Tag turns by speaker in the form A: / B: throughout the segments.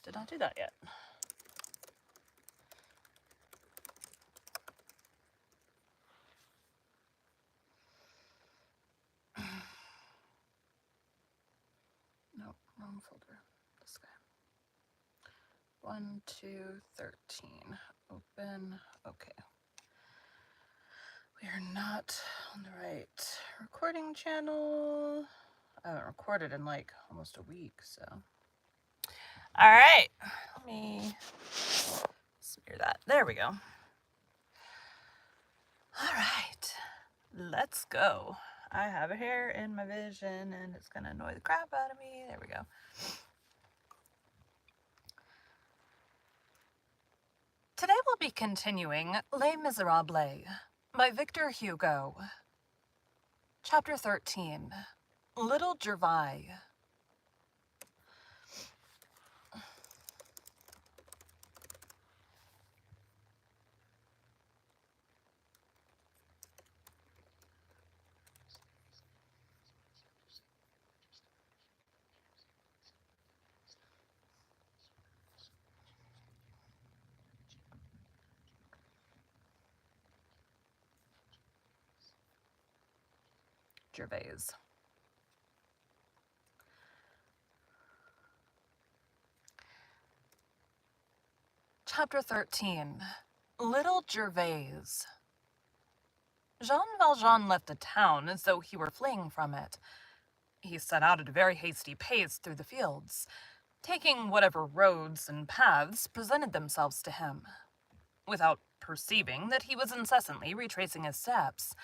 A: did not do that yet. Nope, wrong folder. This guy. 1, 2, 13. Open. Okay. We are not on the right recording channel. I haven't recorded in like almost a week, so. All right, let me smear that. There we go. All right, let's go. I have a hair in my vision and it's gonna annoy the crap out of me. There we go. Today we'll be continuing Les Miserables by Victor Hugo. Chapter 13, Little Gervais. Gervais. Chapter 13, Little Gervais. Jean Valjean left the town as though he were fleeing from it. He set out at a very hasty pace through the fields, taking whatever roads and paths presented themselves to him, without perceiving that he was incessantly retracing his steps.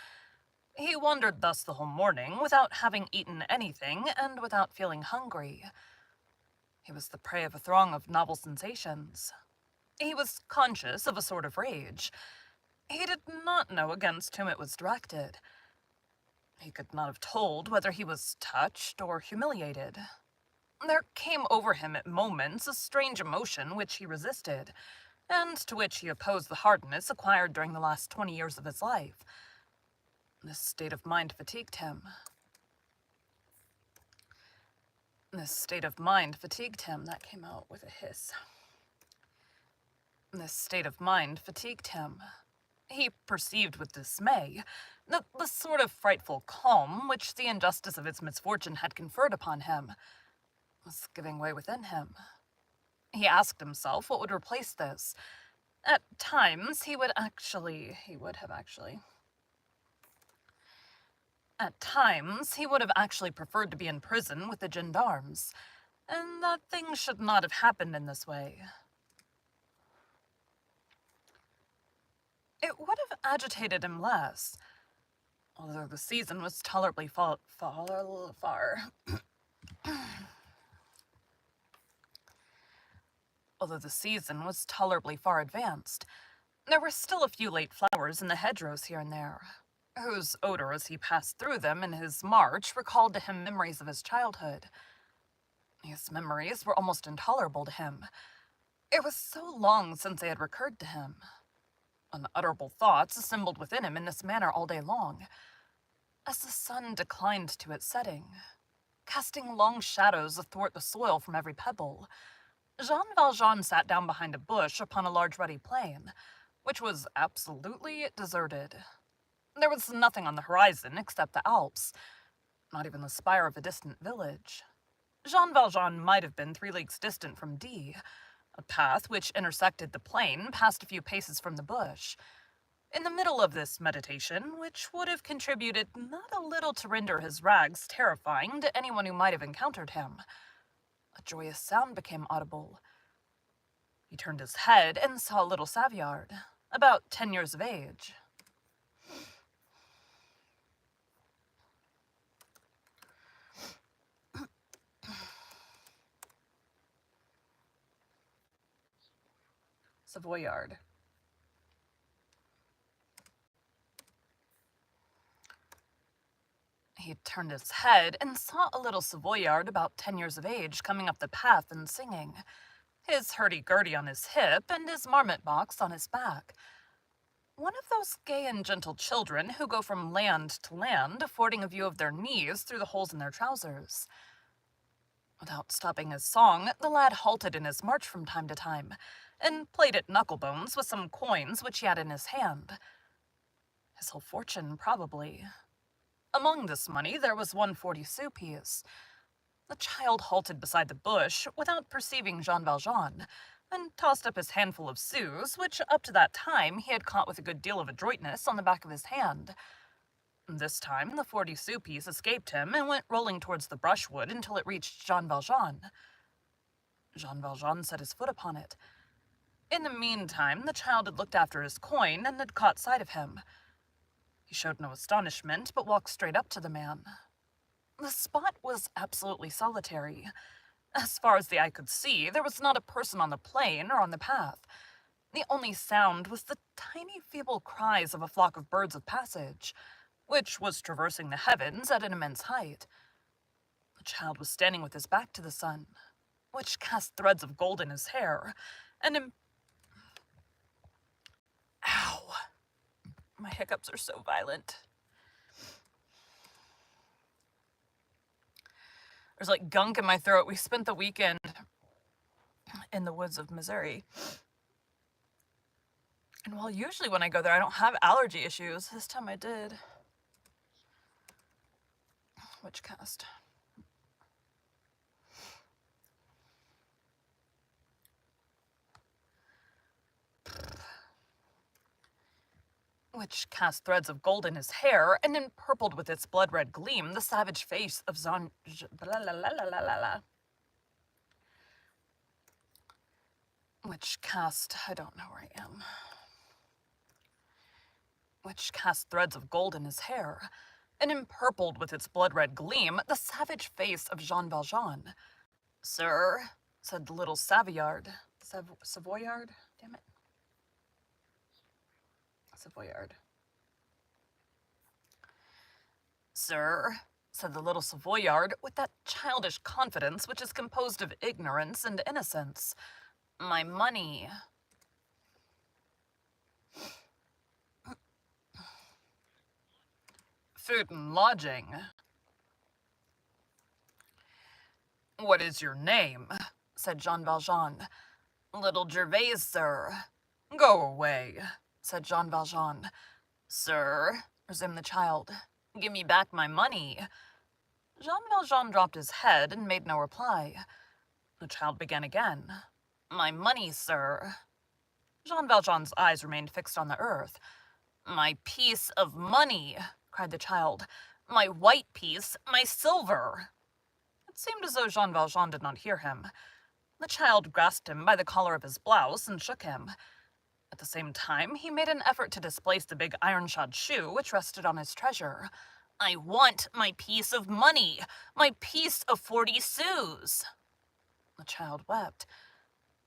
A: He wandered thus the whole morning without having eaten anything and without feeling hungry. He was the prey of a throng of novel sensations. He was conscious of a sort of rage. He did not know against whom it was directed. He could not have told whether he was touched or humiliated. There came over him at moments a strange emotion which he resisted, and to which he opposed the hardness acquired during the last 20 years of his life. This state of mind fatigued him. That came out with a hiss. This state of mind fatigued him. He perceived with dismay the sort of frightful calm which the injustice of his misfortune had conferred upon him was giving way within him. He asked himself what would replace this. At times he would have actually preferred to be in prison with the gendarmes, and that things should not have happened in this way. It would have agitated him less, although the season was tolerably far advanced. There were still a few late flowers in the hedgerows here and there, whose odor as he passed through them in his march recalled to him memories of his childhood. These memories were almost intolerable to him. It was so long since they had recurred to him. Unutterable thoughts assembled within him in this manner all day long. As the sun declined to its setting, casting long shadows athwart the soil from every pebble, Jean Valjean sat down behind a bush upon a large ruddy plain, which was absolutely deserted. There was nothing on the horizon except the Alps, not even the spire of a distant village. Jean Valjean might have been 3 leagues distant from D. A path which intersected the plain passed a few paces from the bush. In the middle of this meditation, which would have contributed not a little to render his rags terrifying to anyone who might have encountered him, a joyous sound became audible. He turned his head and saw a little Savoyard, about 10 years of age. Savoyard. He turned his head and saw a little Savoyard about 10 years of age coming up the path and singing, his hurdy-gurdy on his hip and his marmot-box on his back. One of those gay and gentle children who go from land to land, affording a view of their knees through the holes in their trousers. Without stopping his song, the lad halted in his march from time to time, and played at knucklebones with some coins which he had in his hand. His whole fortune, probably. Among this money there was 1 40-sou piece. The child halted beside the bush without perceiving Jean Valjean, and tossed up his handful of sous, which up to that time he had caught with a good deal of adroitness on the back of his hand. This time the 40-sou piece escaped him and went rolling towards the brushwood until it reached Jean Valjean. Jean Valjean set his foot upon it. In the meantime, the child had looked after his coin and had caught sight of him. He showed no astonishment, but walked straight up to the man. The spot was absolutely solitary. As far as the eye could see, there was not a person on the plain or on the path. The only sound was the tiny feeble cries of a flock of birds of passage, which was traversing the heavens at an immense height. The child was standing with his back to the sun, which cast threads of gold in his hair, and Ow! My hiccups are so violent. There's like gunk in my throat. We spent the weekend in the woods of Missouri. And while usually when I go there I don't have allergy issues, this time I did. Which cast? Which cast threads of gold in his hair, and empurpled with its blood-red gleam the savage face of which cast... I don't know where I am. Which cast threads of gold in his hair, and empurpled with its blood-red gleam the savage face of Jean Valjean. "Sir," said the little Savoyard. Savoyard? Damn it. Savoyard. "Sir," said the little Savoyard, with that childish confidence which is composed of ignorance and innocence, "my money." "Food and lodging." "What is your name?" said Jean Valjean. "Little Gervais, sir." "Go away," said Jean Valjean. "Sir," resumed the child, "give me back my money." Jean Valjean dropped his head and made no reply. The child began again. "My money, sir." Jean Valjean's eyes remained fixed on the earth. "My piece of money," cried the child. "My white piece, my silver." It seemed as though Jean Valjean did not hear him. The child grasped him by the collar of his blouse and shook him. At the same time, he made an effort to displace the big iron-shod shoe which rested on his treasure. "I want my piece of money, my piece of 40 sous." The child wept.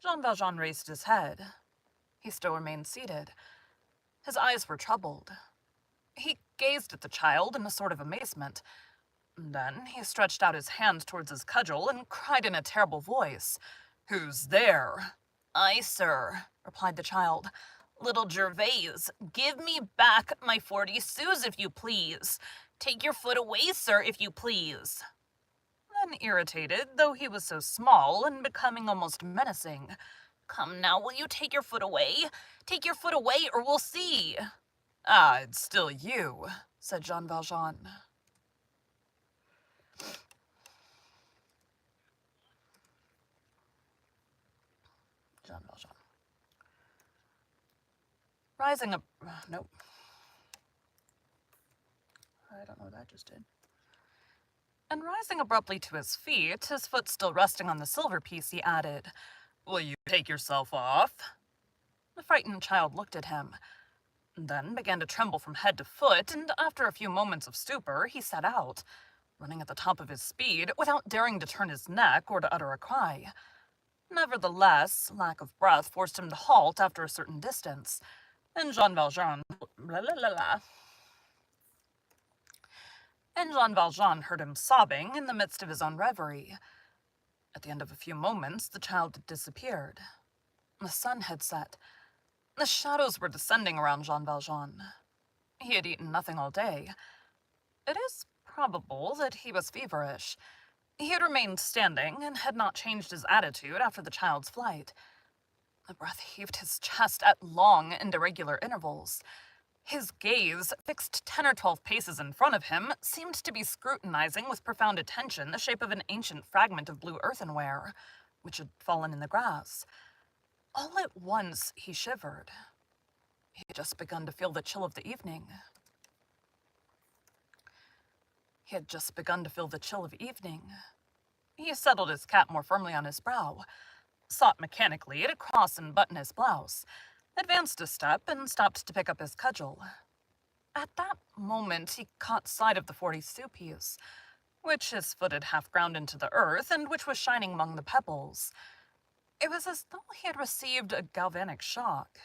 A: Jean Valjean raised his head. He still remained seated. His eyes were troubled. He gazed at the child in a sort of amazement. Then he stretched out his hand towards his cudgel and cried in a terrible voice, "Who's there?" "I, sir," replied the child. "Little Gervais, give me back my 40 sous, if you please. Take your foot away, sir, if you please." Then, irritated, though he was so small, and becoming almost menacing, "Come now, will you take your foot away? Take your foot away, or we'll see." "Ah, it's still you," said Jean Valjean. Jean Valjean. Rising up... nope. I don't know what that just did. And rising abruptly to his feet, his foot still resting on the silver piece, he added, "Will you take yourself off?" The frightened child looked at him, then began to tremble from head to foot, and after a few moments of stupor, he set out, running at the top of his speed, without daring to turn his neck or to utter a cry. Nevertheless, lack of breath forced him to halt after a certain distance, and Jean Valjean heard him sobbing in the midst of his own reverie. At the end of a few moments, the child had disappeared. The sun had set. The shadows were descending around Jean Valjean. He had eaten nothing all day. It is probable that he was feverish. He had remained standing and had not changed his attitude after the child's flight. The breath heaved his chest at long and irregular intervals. His gaze, fixed 10 or 12 paces in front of him, seemed to be scrutinizing with profound attention the shape of an ancient fragment of blue earthenware, which had fallen in the grass. All at once he shivered. He had just begun to feel the chill of the evening. He settled his cap more firmly on his brow, sought mechanically to cross and button his blouse, advanced a step, and stopped to pick up his cudgel. At that moment he caught sight of the 40 sou piece, which his foot had half ground into the earth, and which was shining among the pebbles. It was as though he had received a galvanic shock.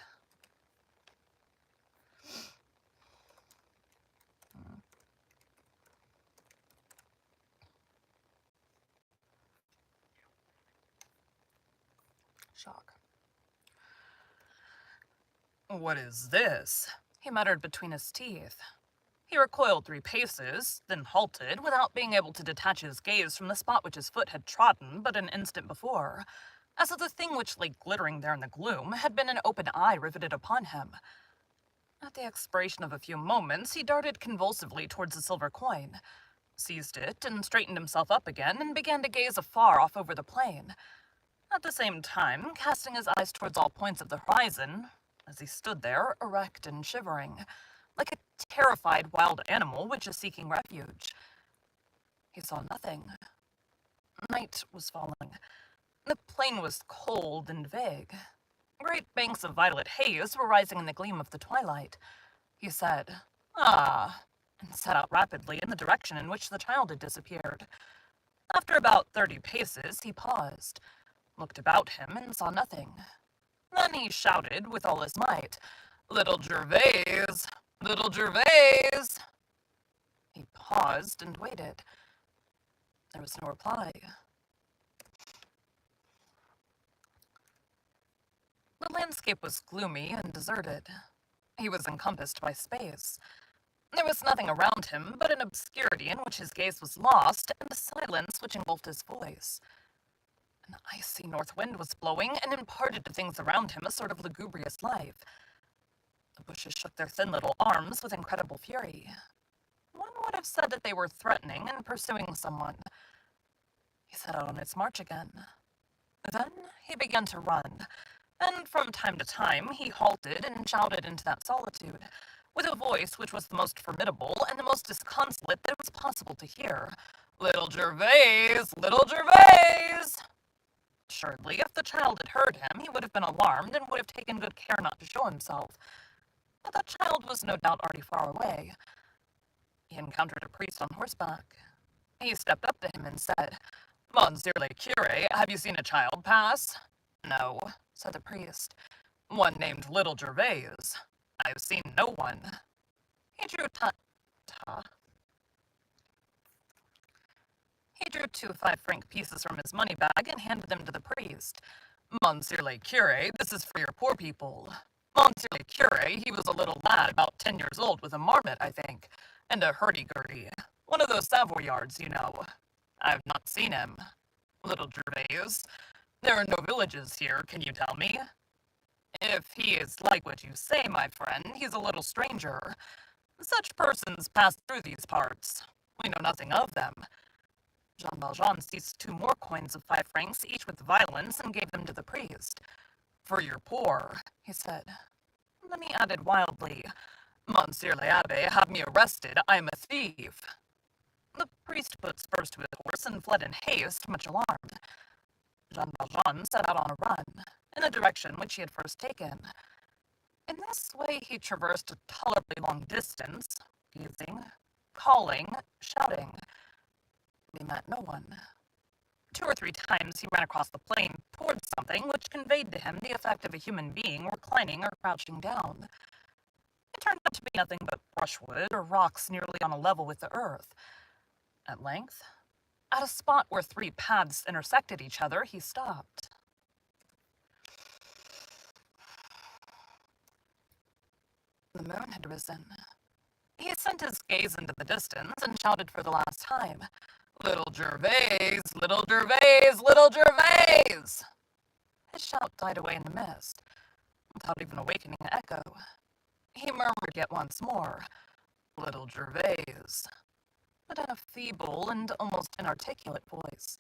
A: "What is this?" he muttered between his teeth. He recoiled 3 paces, then halted, without being able to detach his gaze from the spot which his foot had trodden but an instant before, as though the thing which lay glittering there in the gloom had been an open eye riveted upon him. At the expiration of a few moments, he darted convulsively towards the silver coin, seized it, and straightened himself up again, and began to gaze afar off over the plain, at the same time casting his eyes towards all points of the horizon, as he stood there, erect and shivering, like a terrified wild animal which is seeking refuge. He saw nothing. Night was falling. The plain was cold and vague. Great banks of violet haze were rising in the gleam of the twilight. He said, "Ah," and set out rapidly in the direction in which the child had disappeared. After about 30 paces, he paused, looked about him, and saw nothing. Then he shouted with all his might, "Little Gervais! Little Gervais!" He paused and waited. There was no reply. The landscape was gloomy and deserted. He was encompassed by space. There was nothing around him but an obscurity in which his gaze was lost, and a silence which engulfed his voice. An icy north wind was blowing, and imparted to things around him a sort of lugubrious life. The bushes shook their thin little arms with incredible fury. One would have said that they were threatening and pursuing someone. He set out on his march again. Then he began to run, and from time to time he halted and shouted into that solitude, with a voice which was the most formidable and the most disconsolate that it was possible to hear. "Little Gervais! Little Gervais!" Assuredly, if the child had heard him, he would have been alarmed and would have taken good care not to show himself. But the child was no doubt already far away. He encountered a priest on horseback. He stepped up to him and said, "Monsieur le Curé, have you seen a child pass?" "No," said the priest. "One named Little Gervais." "I've seen no one." He drew two 5-franc pieces from his money bag and handed them to the priest. "Monsieur le Curé, this is for your poor people." Monsieur le Curé, he was a little lad about 10 years old with a marmot, I think, and a hurdy-gurdy. One of those Savoyards, you know. I've not seen him. Little Gervais, there are no villages here, can you tell me? If he is like what you say, my friend, he's a little stranger. Such persons pass through these parts. We know nothing of them. Jean Valjean seized 2 more coins of 5 francs, each with violence, and gave them to the priest. "For your poor," he said. Then he added wildly, "Monsieur l'Abbé, have me arrested, I am a thief." The priest put spurs to his horse and fled in haste, much alarmed. Jean Valjean set out on a run, in the direction which he had first taken. In this way he traversed a tolerably long distance, gazing, calling, shouting. He met no one. 2 or 3 times he ran across the plain towards something which conveyed to him the effect of a human being reclining or crouching down. It turned out to be nothing but brushwood or rocks nearly on a level with the earth. At length, at a spot where 3 paths intersected each other, he stopped. The moon had risen. He sent his gaze into the distance and shouted for the last time, Little Gervais, little Gervais, little Gervais! His shout died away in the mist, without even awakening an echo. He murmured yet once more, Little Gervais, but in a feeble and almost inarticulate voice.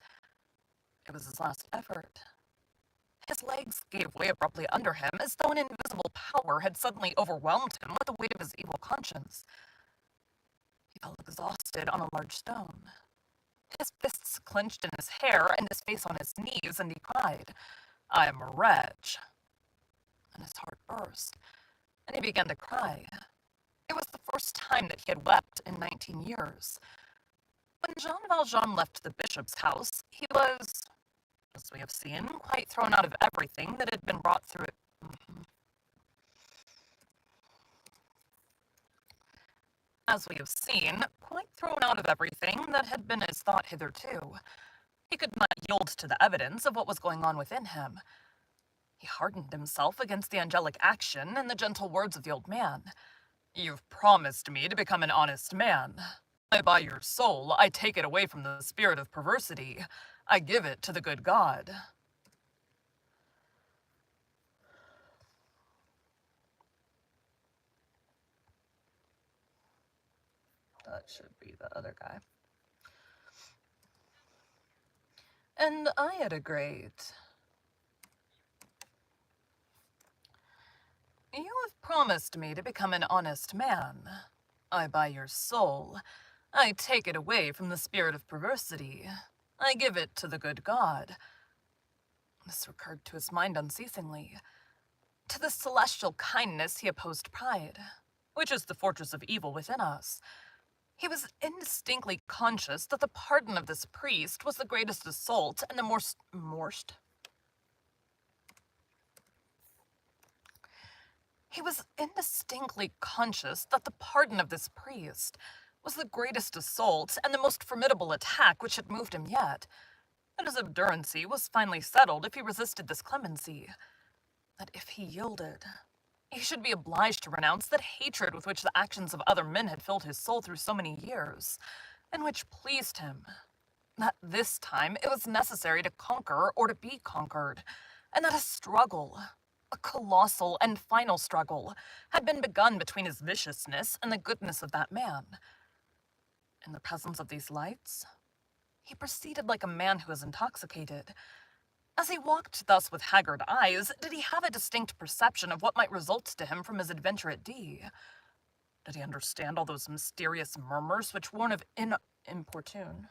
A: It was his last effort. His legs gave way abruptly under him, as though an invisible power had suddenly overwhelmed him with the weight of his evil conscience. He felt exhausted on a large stone. His fists clenched in his hair and his face on his knees, and he cried, I am a wretch. And his heart burst, and he began to cry. It was the first time that he had wept in 19 years. When Jean Valjean left the bishop's house, he was, as we have seen, quite thrown out of everything that had been brought through it. As we have seen, quite thrown out of everything that had been his thought hitherto. He could not yield to the evidence of what was going on within him. He hardened himself against the angelic action and the gentle words of the old man. You've promised me to become an honest man. I buy your soul. I take it away from the spirit of perversity. I give it to the good God. That should be the other guy. And I had a great... You have promised me to become an honest man. I buy your soul. I take it away from the spirit of perversity. I give it to the good God. This recurred to his mind unceasingly. To this celestial kindness he opposed pride, which is the fortress of evil within us. He was indistinctly conscious that the pardon of this priest was the greatest assault and the He was indistinctly conscious that the pardon of this priest was the greatest assault and the most formidable attack which had moved him yet. That his obduracy was finally settled if he resisted this clemency. That if he yielded, he should be obliged to renounce that hatred with which the actions of other men had filled his soul through so many years, and which pleased him. That this time it was necessary to conquer or to be conquered, and that a struggle, a colossal and final struggle, had been begun between his viciousness and the goodness of that man. In the presence of these lights, he proceeded like a man who is intoxicated. As he walked thus with haggard eyes, did he have a distinct perception of what might result to him from his adventure at D? Did he understand all those mysterious murmurs which warn of importune?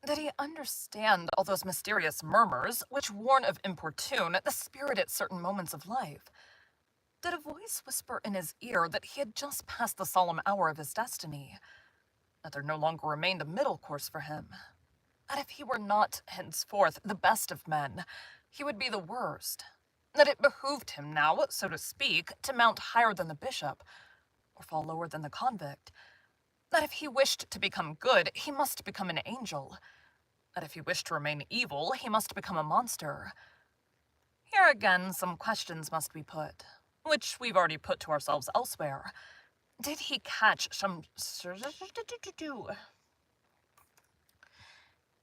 A: Did he understand all those mysterious murmurs which warn of importune, the spirit at certain moments of life? Did a voice whisper in his ear that he had just passed the solemn hour of his destiny? That there no longer remained a middle course for him? That if he were not henceforth the best of men, he would be the worst? That it behooved him now, so to speak, to mount higher than the bishop, or fall lower than the convict? That if he wished to become good, he must become an angel? That if he wished to remain evil, he must become a monster? Here again some questions must be put, which we've already put to ourselves elsewhere. Did he catch some...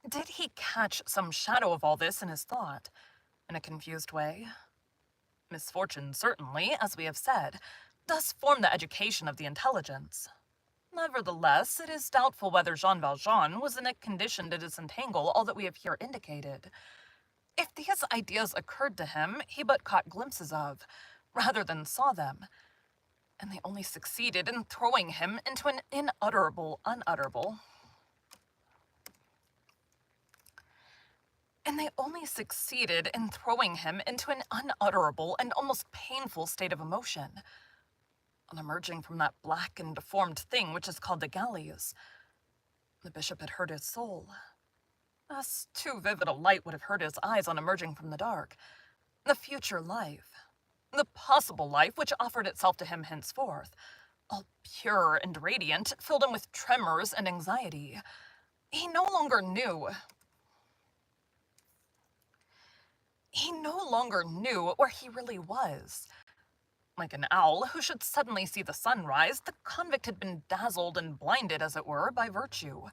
A: Did he catch some shadow of all this in his thought, in a confused way? Misfortune, certainly, as we have said, does form the education of the intelligence. Nevertheless, it is doubtful whether Jean Valjean was in a condition to disentangle all that we have here indicated. If these ideas occurred to him, he but caught glimpses of, rather than saw them, and they only succeeded in throwing him into an unutterable and almost painful state of emotion. On emerging from that black and deformed thing which is called the galleys, the bishop had hurt his soul. Thus, too vivid a light would have hurt his eyes on emerging from the dark. The future life, the possible life which offered itself to him henceforth, all pure and radiant, filled him with tremors and anxiety. He no longer knew where he really was. Like an owl who should suddenly see the sun rise, the convict had been dazzled and blinded, as it were, by virtue.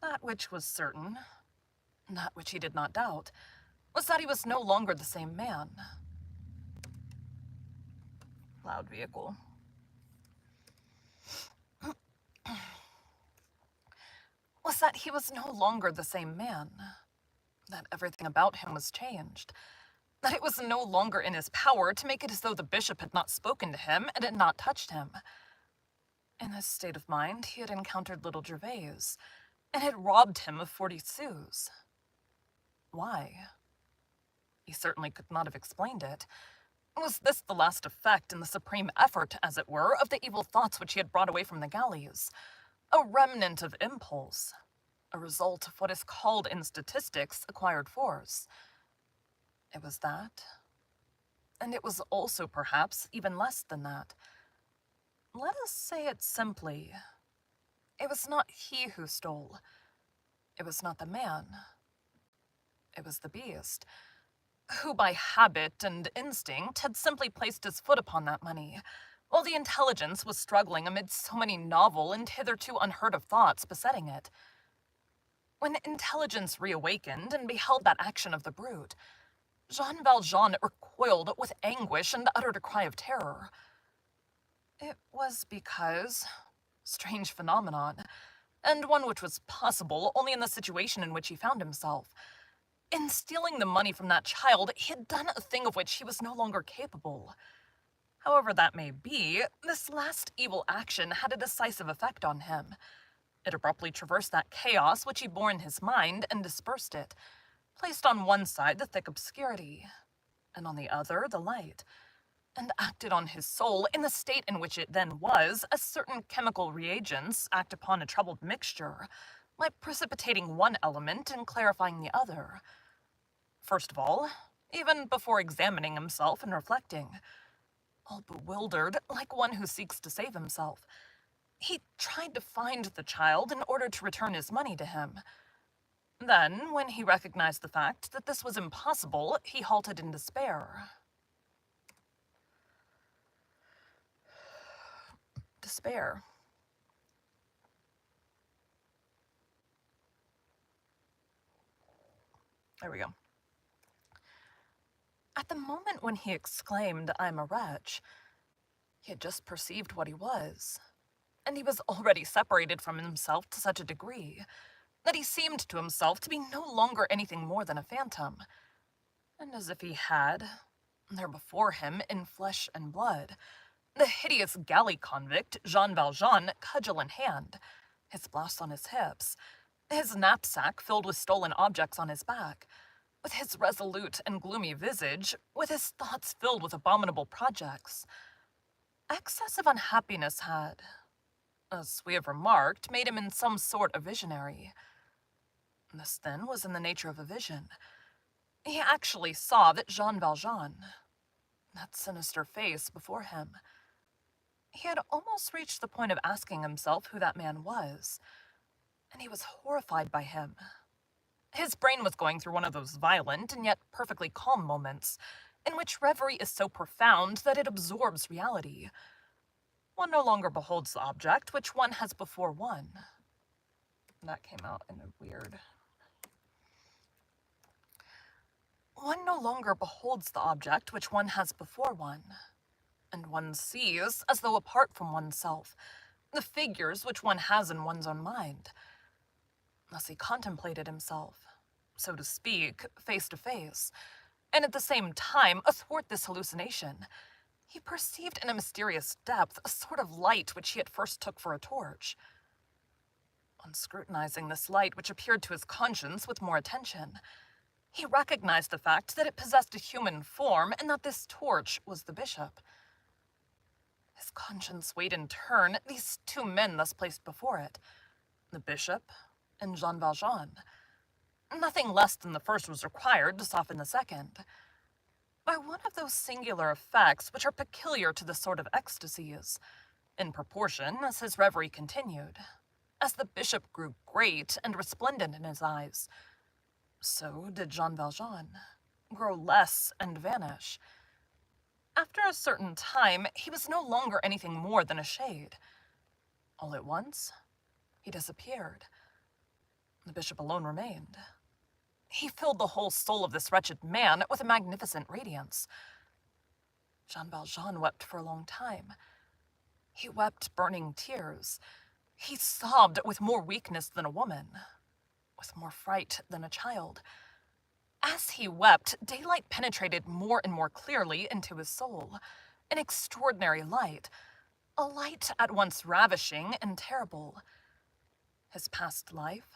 A: That which was certain, that which he did not doubt, was that he was no longer the same man. Loud vehicle. Was that he was no longer the same man. That everything about him was changed. That it was no longer in his power to make it as though the bishop had not spoken to him and had not touched him. In this state of mind, he had encountered little Gervais, and had robbed him of 40 sous. Why? He certainly could not have explained it. Was this the last effect and the supreme effort, as it were, of the evil thoughts which he had brought away from the galleys? A remnant of impulse, a result of what is called in statistics acquired force. It was that, and it was also perhaps even less than that. Let us say it simply. It was not he who stole. It was not the man. It was the beast, who by habit and instinct had simply placed his foot upon that money, while the intelligence was struggling amid so many novel and hitherto unheard of thoughts besetting it. When intelligence reawakened and beheld that action of the brute, Jean Valjean recoiled with anguish and uttered a cry of terror. It was because, strange phenomenon, and one which was possible only in the situation in which he found himself, in stealing the money from that child, he had done a thing of which he was no longer capable. However that may be, this last evil action had a decisive effect on him. It abruptly traversed that chaos which he bore in his mind and dispersed it, placed on one side the thick obscurity, and on the other the light, and acted on his soul in the state in which it then was, as certain chemical reagents act upon a troubled mixture, like precipitating one element and clarifying the other. First of all, even before examining himself and reflecting, all bewildered, like one who seeks to save himself, he tried to find the child in order to return his money to him. Then, when he recognized the fact that this was impossible, he halted in despair. Despair. There we go. At the moment when he exclaimed, "I'm a wretch," he had just perceived what he was, and he was already separated from himself to such a degree that he seemed to himself to be no longer anything more than a phantom, and as if he had, there before him in flesh and blood, the hideous galley convict, Jean Valjean, cudgel in hand, his blouse on his hips, his knapsack filled with stolen objects on his back, with his resolute and gloomy visage, with his thoughts filled with abominable projects. Excess of unhappiness had, as we have remarked, made him in some sort a visionary. This, then, was in the nature of a vision. He actually saw that Jean Valjean, that sinister face before him. He had almost reached the point of asking himself who that man was, and he was horrified by him. His brain was going through one of those violent and yet perfectly calm moments, in which reverie is so profound that it absorbs reality. One no longer beholds the object which one has before one. That came out in a weird... One no longer beholds the object which one has before one, and one sees, as though apart from oneself, the figures which one has in one's own mind. Thus he contemplated himself, so to speak, face to face, and at the same time, athwart this hallucination, he perceived in a mysterious depth a sort of light which he at first took for a torch. On scrutinizing this light, which appeared to his conscience with more attention, he recognized the fact that it possessed a human form and that this torch was the bishop. His conscience weighed in turn these two men thus placed before it, the bishop and Jean Valjean. Nothing less than the first was required to soften the second. By one of those singular effects which are peculiar to this sort of ecstasies, in proportion as his reverie continued, as the bishop grew great and resplendent in his eyes, so did Jean Valjean grow less and vanish. After a certain time, he was no longer anything more than a shade. All at once, he disappeared. The bishop alone remained. He filled the whole soul of this wretched man with a magnificent radiance. Jean Valjean wept for a long time. He wept burning tears. He sobbed with more weakness than a woman, with more fright than a child. As he wept, daylight penetrated more and more clearly into his soul, an extraordinary light, a light at once ravishing and terrible. His past life,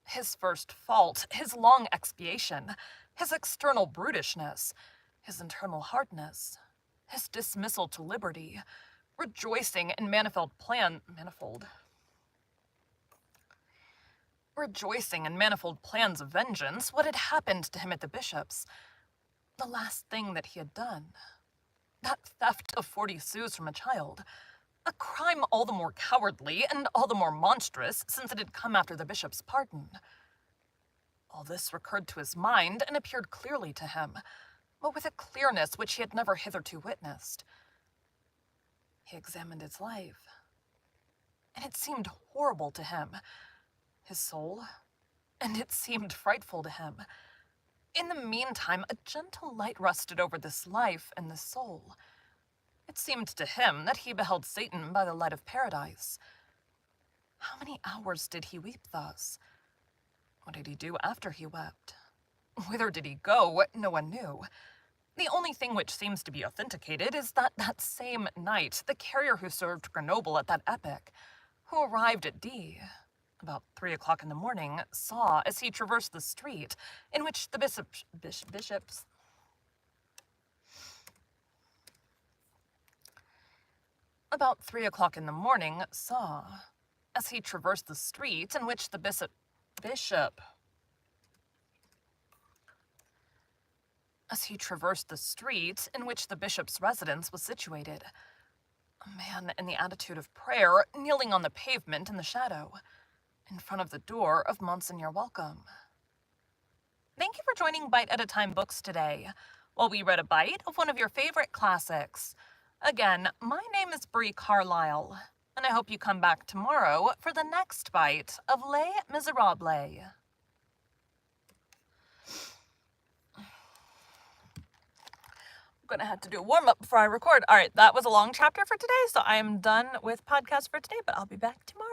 A: his first fault, his long expiation, his external brutishness, his internal hardness, his dismissal to liberty, rejoicing in manifold plans of vengeance, what had happened to him at the bishop's, the last thing that he had done, that theft of 40 sous from a child, a crime all the more cowardly and all the more monstrous since it had come after the bishop's pardon. All this recurred to his mind and appeared clearly to him, but with a clearness which he had never hitherto witnessed. He examined his life, and it seemed horrible to him, his soul, and it seemed frightful to him. In the meantime, a gentle light rested over this life and this soul. It seemed to him that he beheld Satan by the light of paradise. How many hours did he weep thus? What did he do after he wept? Whither did he go? No one knew. The only thing which seems to be authenticated is that same night, the carrier who served Grenoble at that epoch, who arrived at D, about 3 o'clock in the morning, saw, as he traversed the street in which the bishops about 3 o'clock in the morning, saw, as he traversed the street in which the bishop's residence was situated, a man in the attitude of prayer, kneeling on the pavement in the shadow, in front of the door of Monseigneur Welcome. Thank you for joining Bite at a Time Books today, while we read a bite of one of your favorite classics. Again, my name is Bree Carlile, and I hope you come back tomorrow for the next bite of Les Miserables. I'm gonna have to do a warm-up before I record. All right, that was a long chapter for today, so I am done with podcast for today, but I'll be back tomorrow.